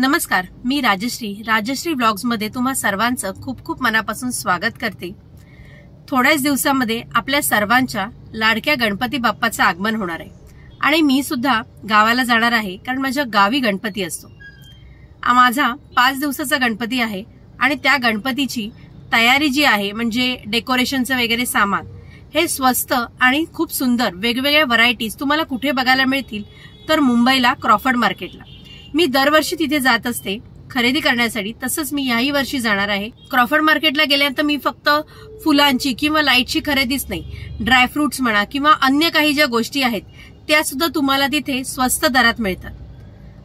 नमस्कार, मी राजश्री व्लॉग्समध्ये तुम्हा सर्वांचं खूप खूप मनापासून स्वागत करते। थोड्याच दिवसांमध्ये आपल्या सर्वांच्या लाडक्या गणपती बाप्पाचं आगमन होणार आहे आणि मी सुद्धा गावाला जाणार आहे, कारण माझ्या गावी गणपती असतो। माझा 5 दिवसाचा गणपती आहे आणि त्या गणपतीची तयारी जी आहे म्हणजे डेकोरेशनचं वगैरे सामान हे स्वस्त आणि खूप सुंदर वेगवेगळ्या व्हरायटीज तुम्हाला कुठे बघायला मिळतील तर मुंबईला क्रॉफर्ड मार्केटला। मी दरवर्षी तिथे जात असते खरेदी करण्यासाठी, तसंच मी याही वर्षी जाणार आहे। क्रॉफर्ड मार्केटला गेल्यानंतर मी फक्त फुलांची किंवा लाईटची खरेदीच नाही, ड्रायफ्रुट्स म्हणा किंवा अन्य काही ज्या गोष्टी आहेत त्या सुद्धा तुम्हाला तिथे स्वस्त दरात मिळतात।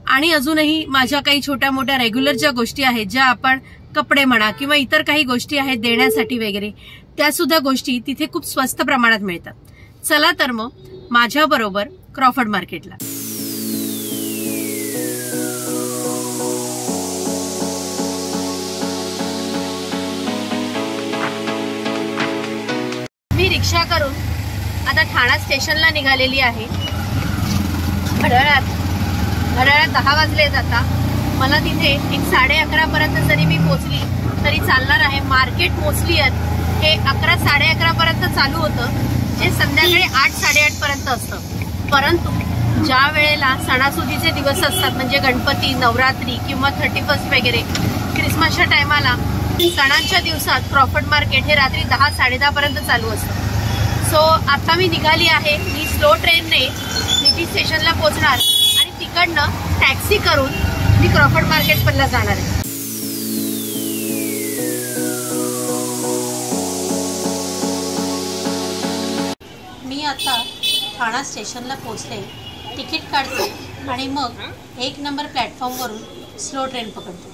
आणि अजूनही माझ्या काही छोट्या मोठ्या रेग्युलर ज्या गोष्टी आहेत, ज्या आपण कपडे म्हणा किंवा इतर काही गोष्टी आहेत देण्यासाठी वगैरे, त्या सुद्धा गोष्टी तिथे खूप स्वस्त प्रमाणात मिळतात। चला तर मग माझ्या बरोबर क्रॉफर्ड मार्केटला। मी रिक्षा करून आता ठाणा स्टेशनला निघालेली आहे। घड्याळात 10 वाजले जाता मला तिथे 11:30 पर्यंत जरी मी पोहोचली तरी चालणार आहे। मार्केट मोस्टली हे 11, 11:30 पर्यंत चालू होतं, जे संध्याकाळी 8, 8:30 पर्यंत असतं। परंतु ज्या वेळेला सणासुदीचे दिवस असतात म्हणजे गणपती, नवरात्री किंवा 31 वगैरे क्रिसमसच्या टायमाला, सणांच्या दिवसात क्रॉफर्ड मार्केट हे रात्री 10, 10:30 पर्यंत चालू असतं। सो आता मी निघाली आहे। मी स्लो ट्रेनने सिटी स्टेशनला पोहोचणार आणि तिकडनं टॅक्सी करून मी क्रॉफर्ड मार्केटला जाणार आहे। मी आता ठाणा स्टेशनला पोहोचले, तिकीट काढते आणि मग 1 नंबर प्लॅटफॉर्मवरून स्लो ट्रेन पकडते।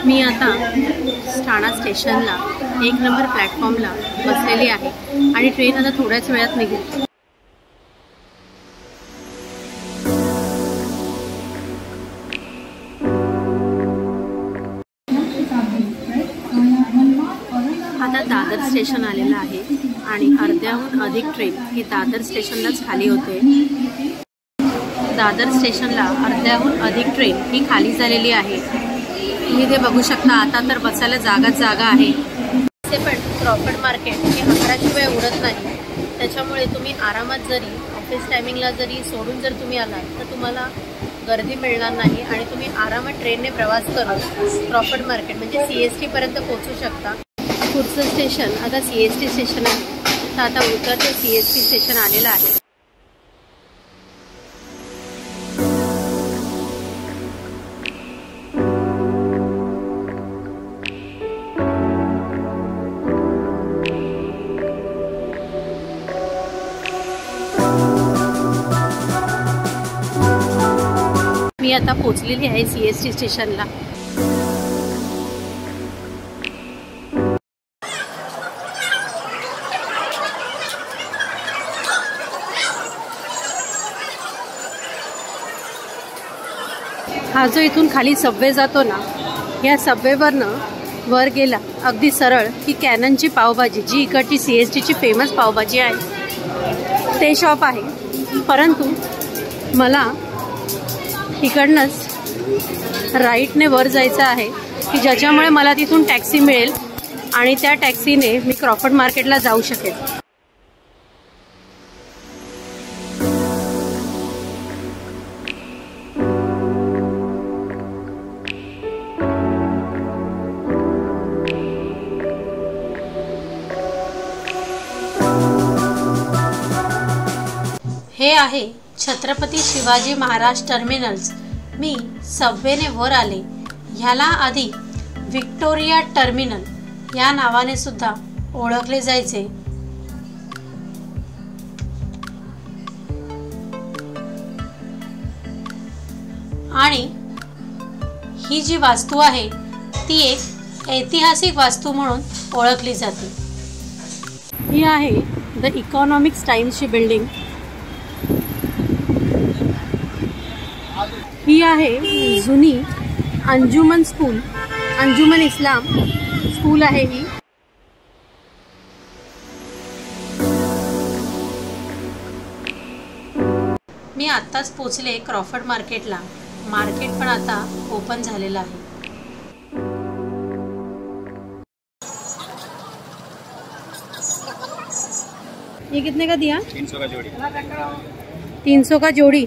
मी आता ठाणा स्टेशनला 1 नंबर प्लॅटफॉर्मला बसलेली आहे आणि ट्रेन आता थोड्याच वेळात निघेल। आता दादर स्टेशन आलेलं आहे आणि अर्ध्याहून अधिक ट्रेन ही दादर स्टेशनलाच खाली होते। दादर स्टेशनला अर्ध्याहून अधिक ट्रेन ही खाली झालेली आहे। तुम्ही ते बघू शकता, आता तर बसायला जागा आहे। ते पण क्रॉफर्ड मार्केट हे 11 शिवाय उडत नाही, त्याच्यामुळे तुम्ही आरामात जरी ऑफिस टायमिंगला जरी सोडून जर तुम्ही आलात तर तुम्हाला गर्दी मिळणार नाही आणि तुम्ही आरामात ट्रेनने प्रवास करून क्रॉफर्ड मार्केट म्हणजे CST पर्यंत पोहोचू शकता। पुढचं स्टेशन आता CST स्टेशन आहे, तर आता उतरते CST स्टेशन आलेलं आहे। मी आता पोहोचलेली आहे CST स्टेशनला। हा जो इथून खाली सबवे जातो ना, या सबवेवरनं वर गेला अगदी सरळ की कॅननची पावभाजी, जी इकडची CSTची फेमस पावभाजी आहे, ते शॉप आहे। परंतु मला इकडनंच राईटने वर जायचं आहे की ज्याच्यामुळे मला तिथून टॅक्सी मिळेल आणि त्या टॅक्सीने मी क्रॉफर्ड मार्केटला जाऊ शकेल। हे आहे छत्रपती शिवाजी महाराज टर्मिनल्स। मी सबवेने वर आले। ह्याला आधी व्हिक्टोरिया टर्मिनल या नावाने सुद्धा ओळखले जायचे। आणि ही जी वास्तू आहे ती एक ऐतिहासिक वास्तू म्हणून ओळखली जाते। ही आहे द इकॉनॉमिक्स टाइम्सची बिल्डिंग। ही आहे जुनी अंजुमन स्कूल, अंजुमन इस्लाम स्कूल आहे ही। मी आत्ताच पोचले क्रॉफर्ड मार्केटला मार्केट पण आता ओपन झालेलं आहे। ये कितने का दिया? 300 का जोड़ी। 300 का जोड़ी।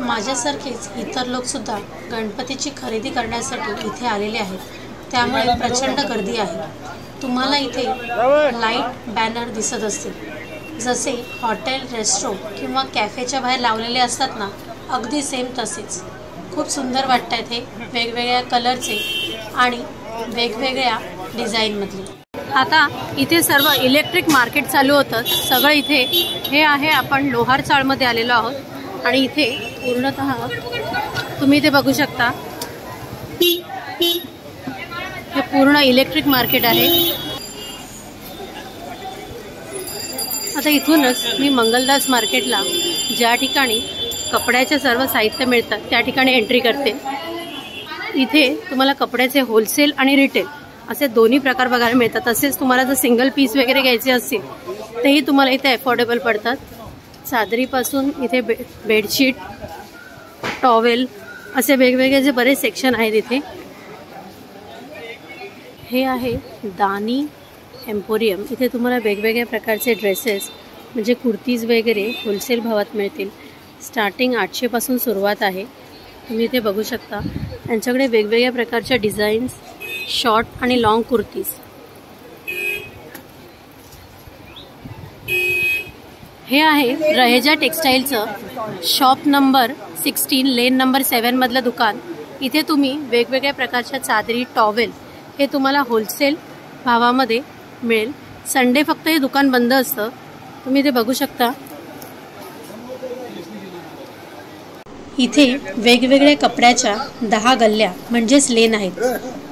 माझ्यासारखेच इतर लोक सुद्धा गणपतीची खरेदी करण्यासाठी इथे आलेले आहेत, त्यामुळे प्रचंड गर्दी आहे। तुम्हाला इथे लाईट बॅनर दिसत असतील, जसे हॉटेल, रेस्टॉरंट किंवा कॅफेच्या बाहेर लावलेले असतात ना, अगदी सेम तसेच। खूप सुंदर वाटतात हे, वेगवेगळ्या कलरचे आणि वेगवेगळ्या डिझाईनमधले। आता इथे सर्व इलेक्ट्रिक मार्केट चालू होतं सगळं इथे। हे आहे, आपण लोहार चाळमध्ये आलेलो आहोत आणि इथे पूर्णतः तुम्ही इथे बघू शकता, हे पूर्ण इलेक्ट्रिक मार्केट आहे। आता इथूनच मी मंगलदास मार्केटला, ज्या ठिकाणी कपड्याचे सर्व साहित्य मिळतात त्या ठिकाणी एंट्री करते। इथे तुम्हाला कपड्याचे होलसेल आणि रिटेल असे दोन्ही प्रकार बघायला मिळतात। तसेच तुम्हाला जर सिंगल पीस वगैरे घ्यायचे असतील तेही तुम्हाला इथे अफोर्डेबल पडतात। चादरीपासून इथे बेडशीट, टॉवेल असे वेगवेगळे जे बरेच सेक्शन आहेत इथे। हे आहे दानी एम्पोरियम। इथे तुम्हाला वेगवेगळ्या प्रकारचे ड्रेसेस म्हणजे कुर्तीज वगैरे होलसेल भावात मिळतील। स्टार्टिंग 800 पासून सुरुवात आहे। तुम्ही इथे बघू शकता त्यांच्याकडे वेगवेगळ्या प्रकारच्या डिझाईन्स, शॉर्ट आणि लॉंग कुर्तीज। हे आहे रहेजा टेक्सटाईलचं शॉप नंबर 16 लेन नंबर 7 मधलं दुकान। इथे तुम्ही वेगवेगळ्या प्रकारच्या चादरी, टॉवेल हे तुम्हाला होलसेल भावामध्ये मिळेल। संडे फक्त हे दुकान बंद असतं। तुम्ही इथे बघू शकता, इथे वेगवेगळ्या कपड्याच्या 10 गल्ल्या म्हणजेच लेन आहेत।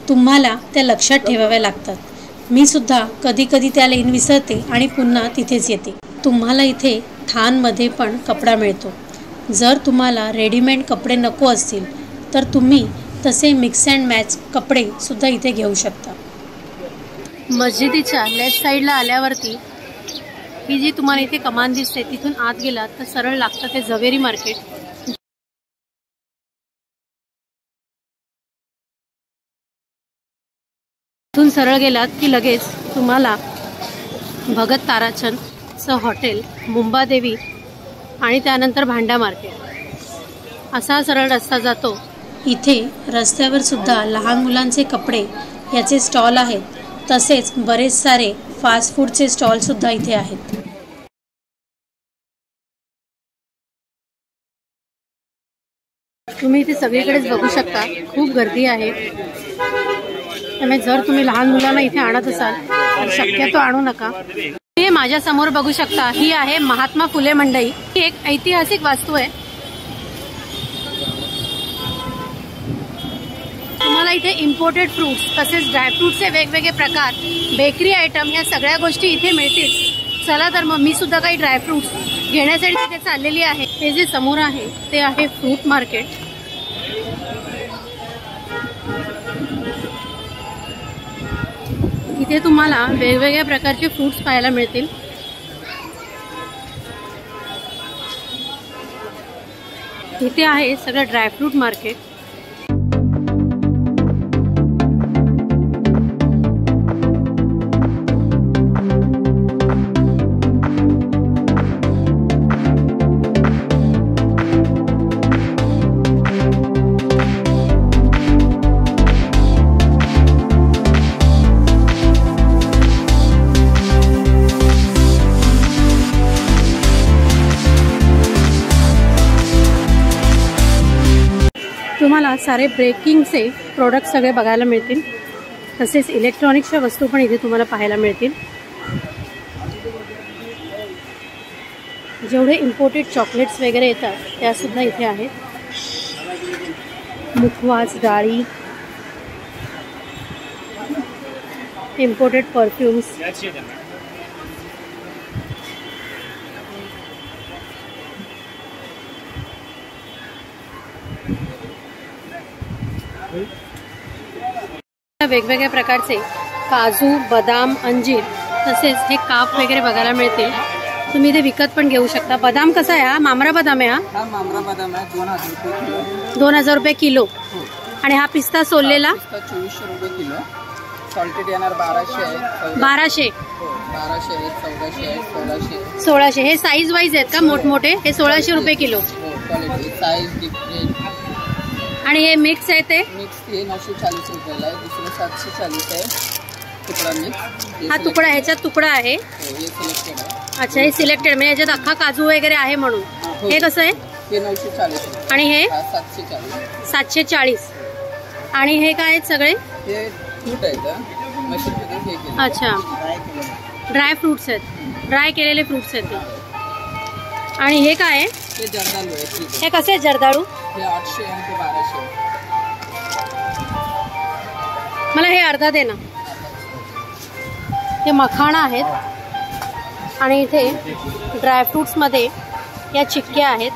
तुम्हाला त्या लक्षात ठेवाव्या लागतात। मी सुद्धा कधी कधी त्या लेन विसरते आणि पुन्हा तिथेच येते। तुम्हाला इथे थानमध्ये पण कपडा मिळतो। जर तुम्हाला रेडीमेड कपडे नको असतील तर तुम्ही तसे मिक्स अँड मॅच कपडे सुद्धा इथे घेऊ शकता। मस्जिदीच्या लेफ्ट साईडला आल्यावरती ही जी तुम्हाला इथे कमान दिसते, तिथून आत गेलात तर सरळ लागतं ते जवेरी मार्केट। तिथून सरळ गेलात की लगेच तुम्हाला भगत ताराचंदचं हॉटेल, मुंबादेवी आणि त्यानंतर भांडा मार्केट असा सरळ रस्ता जातो। इथे रस्त्यावर सुद्धा लहान मुलांचे कपडे याचे स्टॉल आहेत, तसेच बरेच सारे फास्ट फूडचे स्टॉल सुद्धा इथे आहेत। तुम्ही इथे सगळीकडेच बघू शकता, खूप गर्दी आहे। त्यामुळे जर तुम्ही लहान मुलांना इथे आणत असाल तर शक्यतो आणू नका। हे माझ्या समोर बघू शकता, ही आहे महात्मा फुले मंडई। ही एक ऐतिहासिक वास्तू आहे। तुम्हाला इथे इम्पोर्टेड फ्रूट्स तसेच ड्रायफ्रूटचे वेगवेगळे प्रकार, बेकरी आयटम या सगळ्या गोष्टी इथे मिळतील। चला तर मग मी सुद्धा काही ड्रायफ्रूट्स घेण्यासाठी तिथे चाललेली आहे। हे जे समोर आहे ते आहे फ्रूट मार्केट। इथे तुम्हाला वेगवेगळ्या प्रकारचे फ्रूट्स पाहायला मिळतील। इथे आहे सगळं ड्रायफ्रूट मार्केट। तुम्हाला सारे ब्रेकिंगचे प्रोडक्ट सगळे बघायला मिळतील, तसेच इलेक्ट्रॉनिक्सच्या वस्तू पण इथे तुम्हाला पाहायला मिळतील। जेवढे इम्पोर्टेड चॉकलेट्स वगैरे येतात त्यासुद्धा इथे आहेत। मुखवास, डाळी, इम्पोर्टेड परफ्यूम्स, वेगवेगळ्या प्रकारचे काजू, बदाम, अंजीर तसेच हे काप वगैरे बघायला मिळतील। तुम्ही इथे विकत पण घेऊ शकता। बदाम कसा आहे हा? मामरा बदाम आहे हा? मामरा बदाम आहे 2000 रुपये किलो। 2000 रुपये किलो। आणि हा पिस्ता सोललेला 2400 रुपये किलो। सॉल्टेड येणार 1200 आहे। 1200 1200 आहे, 1400 आहे, 1600 1600। हे साईज वाईज आहेत का मोठमोठे? हे 1600 रुपये किलो। Quality size different. आणि हे मिक्स आहे ते मिक्स हे 940 रुपयाला आहे। दुसरं 740 आहे तुकडा मिक्स। हा तुकडा, ह्याच्यात तुकडा आहे। हे सिलेक्टेड आहे। अच्छा, हे सिलेक्टेड म्हणजे याच्यात अख्खा काजू वगैरे आहे म्हणून। हे कसं आहे? हे 940 आणि हे 740। 740। आणि हे काय आहेत सगळे? हे फ्रूट आहेत मशीनमध्ये हे केले। अच्छा, ड्राय फ्रुट्स आहेत, ड्राय केलेले फ्रुट्स आहेत ते। आणि हे काय आहे? हे जर्दाळू आहे। हे कसे आहेत जर्दाळू? हे 800 आणि ते 1200। मला हे अर्धा दे ना। हे मखाणा आहेत आणि इथे ड्रायफ्रुट्समध्ये या चिक्क्या आहेत।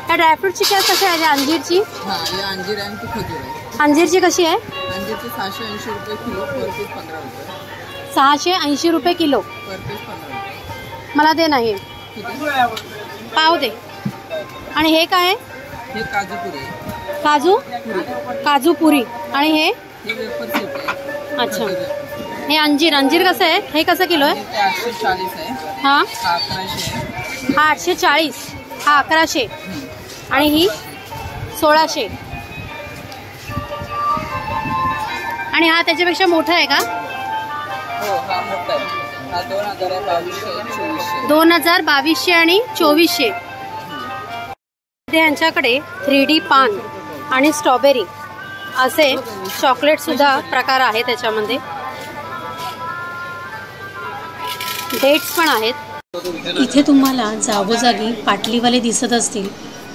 या ड्रायफ्रूट चिक्क्या कशा आहेत? अंजीरची? हां, हे अंजीर आणि ती खजूर आहे। अंजीरची कशी आहे? अंजीरची 680 रुपये किलो, पर पीस 15 रुपये। 680 रुपये किलो, पर पीस 15 रुपये। मला दे ना हे पाव दे। आणि हे काय आहे? हे काजू पुरी आहे। काजू काजू पुरी। आणि हे वेफर सेट आहे। अच्छा, हे अंजीर, अंजीर कसं आहे? हे कसं किलो आहे? ते 840 आहे। हा 1100 आहे। हा 840, हा 1100 आणि ही 1600। आणि हा त्याच्यापेक्षा मोठा आहे का? हो, हा मोठा आहे। हा 2000 आहे, 2200, 2400। 2000, 2200 आणि 2400। यांच्याकडे 3D पान आणि स्ट्रॉबेरी असे चॉकलेट सुद्धा प्रकार आहेत। त्याच्यामध्ये डेट्स पण आहेत। इथे तुम्हाला जागोजागी पाटलीवाले दिसत असतील।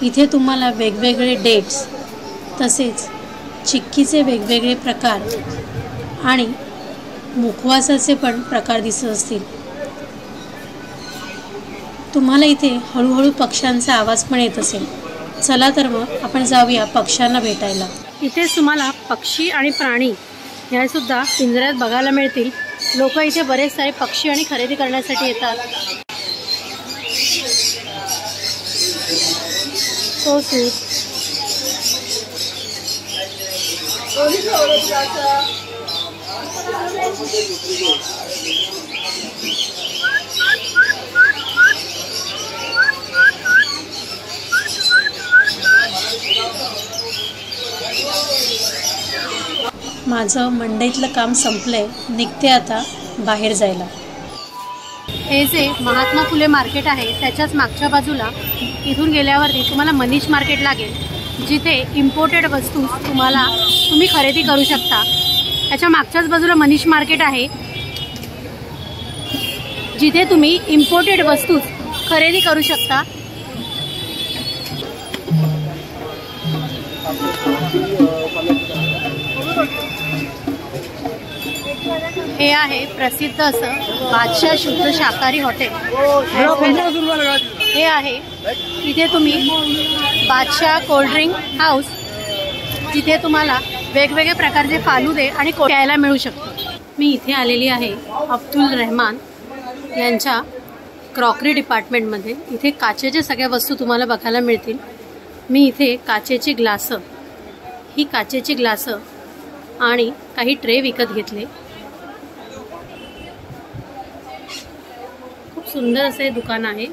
इथे तुम्हाला वेगवेगळे डेट्स तसेच चिक्कीचे वेगवेगळे प्रकार आणि मुखवासाचे पण प्रकार दिसत असतील। तुम्हाला इथे हळूहळू पक्ष्यांचा आवाज पण येत असेल। चला तर मग आपण जाऊया पक्ष्यांना भेटायला। इथेच तुम्हाला पक्षी आणि प्राणी ह्या सुद्धा पिंजऱ्यात बघायला मिळतील। लोक इथे बरेच सारे पक्षी आणि खरेदी करण्यासाठी येतात। So sweet. माझं मंडईतलं काम संपलंय, निघते आता बाहेर जायला। हे जे महात्मा फुले मार्केट आहे त्याच्याच मागच्या बाजूला इथून गेल्यावरती तुम्हाला मनीष मार्केट लागेल, जिथे इम्पोर्टेड वस्तू तुम्ही खरेदी करू शकता। त्याच्या मागच्याच बाजूला मनीष मार्केट आहे, जिथे तुम्ही इम्पोर्टेड वस्तू खरेदी करू शकता। हे आहे प्रसिद्ध असं बादशाह शुद्ध शाकाहारी हॉटेल। हे आहे तिथे तुम्ही बादशाह कोल्ड्रिंक हाऊस, जिथे तुम्हाला वेगवेगळे प्रकारचे फालुदे आणि प्यायला मिळू शकतो। मी इथे आलेली आहे अब्दुल रहमान यांच्या क्रॉकरी डिपार्टमेंटमध्ये। इथे काचेच्या सगळ्या वस्तू तुम्हाला बघायला मिळतील। मी इथे काचेची ग्लासं, ही काचेची ग्लासं आणि काही ट्रे विकत घेतले। खूप सुंदर असं हे दुकान आहे।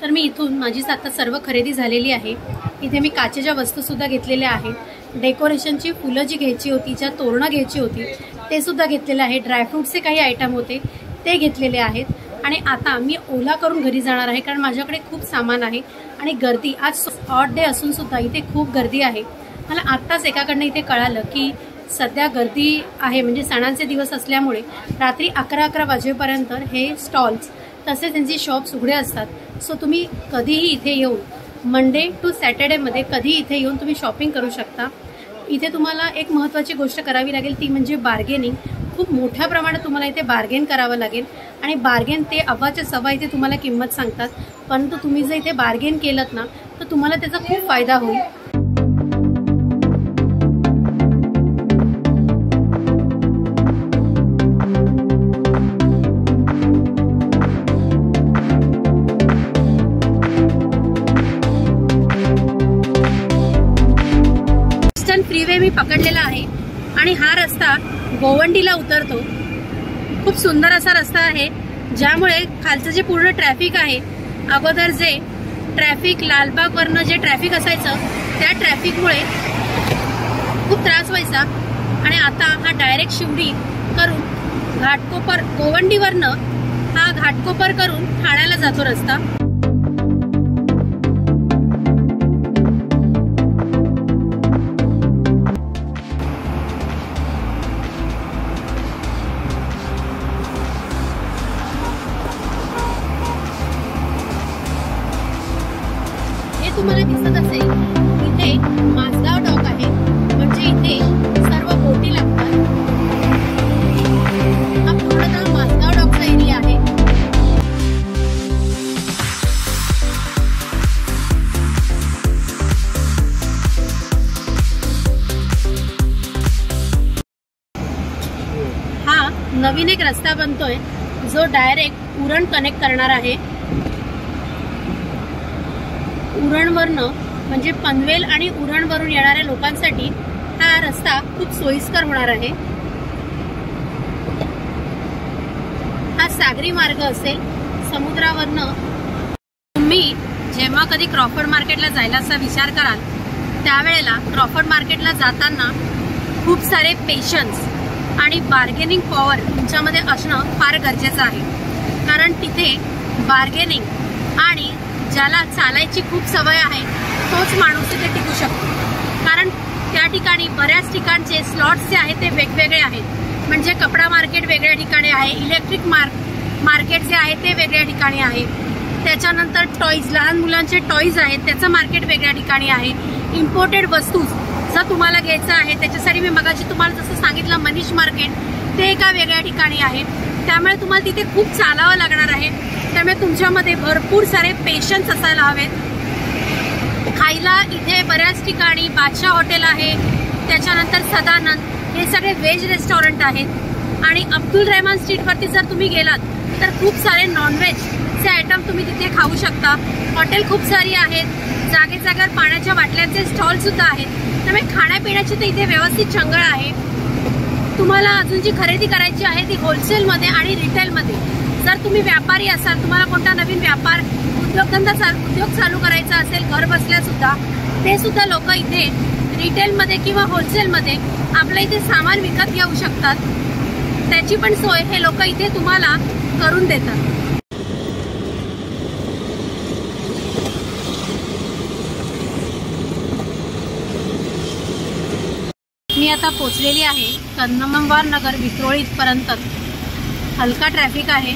तर मी इथून माझी आता सर्व खरेदी झालेली आहे। इथे मी काचेच्या वस्तू सुद्धा घेतलेल्या आहेत। डेकोरेशनची फुलं जी घ्यायची होती, ज्या तोरणं घ्यायची होती ते सुद्धा घेतलेले आहे। ड्रायफ्रूट्सचे काही आयटम होते ते घेतलेले आहेत। आणि आता मी ओला करून घरी जाणार आहे, कारण माझ्याकडे खूप सामान आहे आणि गर्दी आज ऑड डे असून सुद्धा इथे खूप गर्दी आहे. मला आत्ताच एकाकडनं इथे कळालं की सध्या गर्दी आहे, म्हणजे सणांचे दिवस असल्यामुळे रात्री 11 वाजेपर्यंत हे स्टॉल्स तसेच त्यांचे शॉप्स उघडे असतात. सो तुम्ही कधीही इथे येऊन मंडे टू सॅटर्डेमध्ये कधीही इथे येऊन तुम्ही शॉपिंग करू शकता. इथे तुम्हाला एक महत्त्वाची गोष्ट करावी लागेल ती म्हणजे बार्गेनिंग. खूप मोठ्या प्रमाणात तुम्हाला इथे बार्गेन करावं लागेल आणि बार्गेन ते अव्वाच्या सव्वा इथे तुम्हाला किंमत सांगतात. परंतु तुम्ही जर इथे बार्गेन केलं ना तर तुम्हाला त्याचा खूप फायदा होईल. फ्रीवे मी पकडलेला आहे आणि हा रस्ता गोवंडीला उतरतो. खूप सुंदर असा रस्ता आहे, ज्यामुळे खालचं जे पूर्ण ट्रॅफिक आहे, अगोदर जे ट्रॅफिक लालबागवरनं जे ट्रॅफिक असायचं त्या ट्रॅफिकमुळे खूप त्रास व्हायचा आणि आता हा डायरेक्ट शिवडी करून घाटकोपर, गोवंडीवरनं हा घाटकोपर करून ठाण्याला जातो रस्ता. तुम्हाला दिसत असेल इथे माझगाव डॉक आहे, म्हणजे इथे सर्व बोटी लागतात. हा पूर्णतः माझगाव डॉकचा एरिया आहे. हा नवीन एक रस्ता बनतोय जो डायरेक्ट उरण कनेक्ट करणार आहे. उरणवरनं म्हणजे पनवेल आणि उरणवरून येणाऱ्या लोकांसाठी हा रस्ता खूप सोयीस्कर होणार आहे. हा सागरी मार्ग असेल. समुद्रावरनं तुम्ही जेव्हा कधी क्रॉफर्ड मार्केटला जायलाचा विचार कराल त्यावेळेला क्रॉफर्ड मार्केटला जाताना खूप सारे पेशन्स आणि बार्गेनिंग पॉवर तुमच्यामध्ये असणं फार गरजेचं आहे. कारण तिथे बार्गेनिंग आणि ज्याला चालायची खूप सवय आहे तोच माणूस इथे टिकू शकतो. कारण त्या ठिकाणी बऱ्याच ठिकाणचे स्लॉट्स जे आहेत ते वेगवेगळे आहेत. म्हणजे कपडा मार्केट वेगळ्या ठिकाणी आहे, इलेक्ट्रिक मार्केट जे आहे ते वेगळ्या ठिकाणी आहे, त्याच्यानंतर टॉईज, लहान मुलांचे टॉईज आहेत त्याचं मार्केट वेगळ्या ठिकाणी आहे, इम्पोर्टेड वस्तू जर तुम्हाला घ्यायचं आहे त्याच्यासाठी मी मगाशी तुम्हाला जसं सांगितलं मनीष मार्केट ते एका वेगळ्या ठिकाणी आहे. त्यामुळे तुम्हाला तिथे खूप चालावं लागणार आहे. त्यामुळे तुमच्यामध्ये भरपूर सारे पेशन्स असायला हवेत. खायला इथे बऱ्याच ठिकाणी बादशाह हॉटेल आहे, त्याच्यानंतर सदानंद, हे सगळे व्हेज रेस्टॉरंट आहेत. आणि अब्दुल रहमान स्ट्रीटवरती जर तुम्ही गेलात तर खूप सारे नॉनव्हेजचे आयटम तुम्ही तिथे खाऊ शकता. हॉटेल खूप सारी आहेत, जागेवर पाण्याच्या बाटल्यांचे स्टॉल सुद्धा आहेत. त्यामुळे खाण्यापिण्याची तर इथे व्यवस्थित चंगळ आहे. तुम्हाला अजून जी खरेदी करायची आहे ती होलसेलमध्ये आणि रिटेलमध्ये. जर तुम्ही व्यापारी असाल, तुम्हाला कोणता नवीन व्यापार उद्योग चालू करायचा असेल घर बसल्या सुद्धा, ते सुद्धा लोक इथे रिटेलमध्ये किंवा होलसेलमध्ये आपल्या इथे सामान विकत घेऊ शकतात. त्याची पण सोय हे लोक इथे तुम्हाला करून देतात. मी आता पोचलेली आहे कन्नमवार नगर विक्रोळी इथपर्यंत. हलका ट्रॅफिक आहे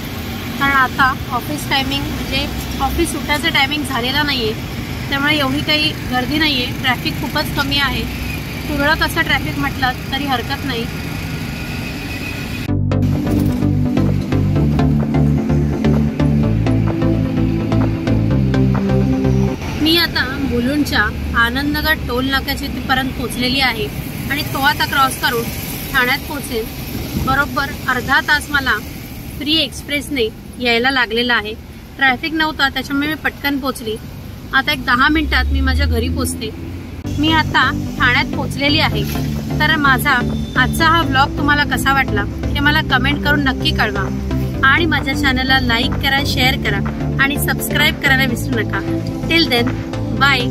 कारण आता ऑफिस टायमिंग म्हणजे ऑफिस सुटायचं टायमिंग झालेला नाही आहे, त्यामुळे एवढी काही गर्दी नाही आहे. ट्रॅफिक खूपच कमी आहे. तुरळक असं ट्रॅफिक म्हटलं तरी हरकत नाही. मी आता मुलुंडच्या आनंदनगर टोल नाक्याच्या तिथपर्यंत पोचलेली आहे आणि तो आता क्रॉस करून ठाण्यात पोचेल. बरोबर अर्धा तास मला फ्री एक्सप्रेसने यायला लागलेला आहे. ट्रॅफिक नव्हता त्याच्यामुळे मी पटकन पोचली. आता एक 10 मिनिटात मी माझ्या घरी पोचते. मी आता ठाण्यात पोचलेली आहे. तर माझा आजचा हा व्लॉग तुम्हाला कसा वाटला हे मला कमेंट करून नक्की कळवा आणि माझ्या चॅनलला लाईक करा, शेअर करा आणि सबस्क्राईब करायला विसरू नका. Till then bye.